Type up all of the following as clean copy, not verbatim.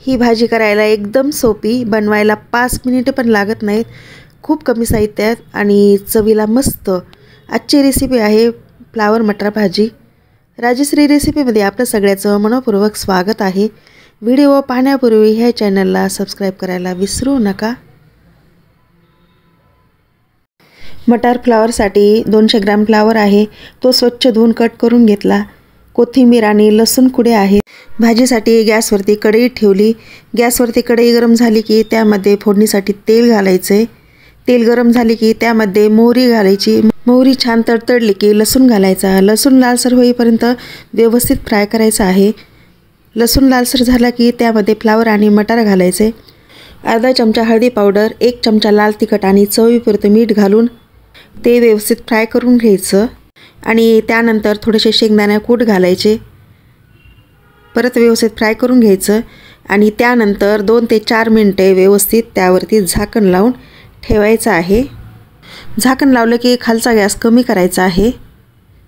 ही भाजी करायला एकदम सोपी, बनवायला 5 मिनिटे पण लागत नाहीत। खूप कमी साहित्यात आणि चवीला मस्त। आजची रेसिपी आहे फ्लावर मटार भाजी। राजश्री रेसिपीमध्ये आपलं सगळ्याचं मनपूर्वक स्वागत आहे। व्हिडिओ पाहण्यापूर्वी ह्या चॅनलला सबस्क्राइब करायला विसरू नका। मटार फ्लावरसाठी 200 ग्रॅम फ्लावर आहे, तो स्वच्छ धुवून कट करून घेतला। कोथिंबीर आणि लसूण कुडे आहेत। भाजीसाठी गॅसवरती कढई ठेवली। गॅसवरती कढई गरम झाली की त्यामध्ये फोडणीसाठी तेल घालायचे। तेल गरम झाले की त्यामध्ये मोहरी घालायची। मोहरी छान तडतडली की लसूण घालायचा। लसूण लालसर होईपर्यंत व्यवस्थित फ्राय करायचा आहे। लसूण लालसर झाला की त्यामध्ये फ्लावर आणि मटार घालायचे। अर्धा चमचा हळदी पावडर, 1 चमचा लाल तिखट आणि चवीपुरते मीठ घालून ते व्यवस्थित फ्राय करून घ्यायचं आणि त्यानंतर थोडेसे शेंगदाणे कूट घालायचे। परत व्यवस्थित फ्राय करून घ्यायचं आणि त्यानंतर 2 ते 4 मिनिटे व्यवस्थित त्यावरती झाकण लावून ठेवायचं आहे। झाकण लावलं की खालचा गॅस कमी करायचा आहे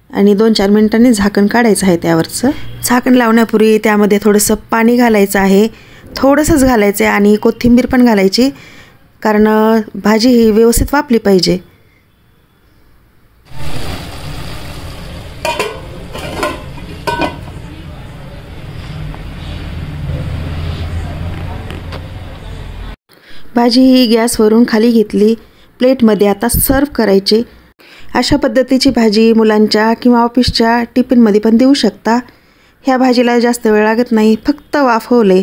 आणि 2-4 मिनिटांनी झाकण काढायचं आहे त्यावरचं। झाकण लावण्यापूर्वी त्यामध्ये थोडंसं पाणी घालायचं आहे, थोडंसंच घालायचं आहे आणि कोथिंबीर पण घालायची, कारण भाजी ही व्यवस्थित वाफली पाहिजे। भाजी ही गॅसवरून खाली घेतली, प्लेटमध्ये आता सर्व करायची। अशा पद्धतीची भाजी मुलांच्या किंवा ऑफिसच्या टिफिनमध्ये पण देऊ शकता। ह्या भाजीला जास्त वेळ लागत नाही, फक्त वाफवले।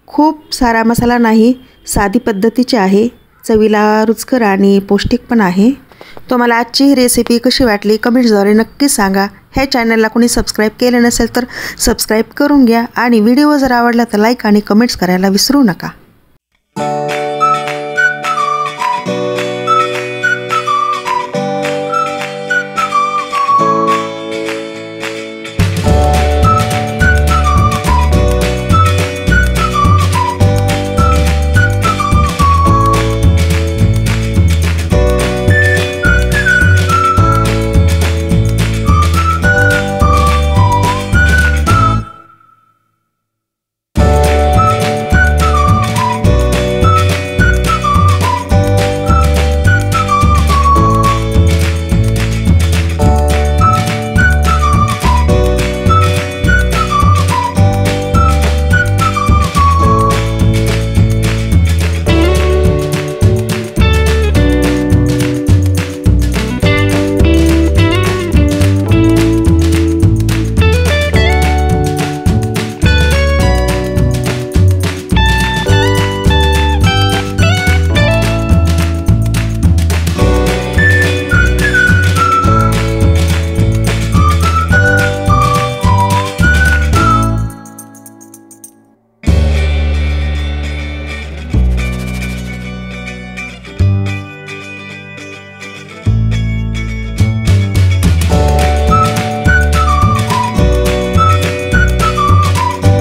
खूप सारा मसाला नाही, साधी पद्धतीची आहे, चवीला रुचकर आणि पौष्टिक पण आहे। तुम्हाला आजची ही रेसिपी कशी वाटली कमेंट्सद्वारे नक्की सांगा। ह्या चॅनलला कोणी सबस्क्राइब केलं नसेल तर सबस्क्राइब करून घ्या आणि व्हिडिओ जर आवडला तर लाईक आणि कमेंट्स करायला विसरू नका।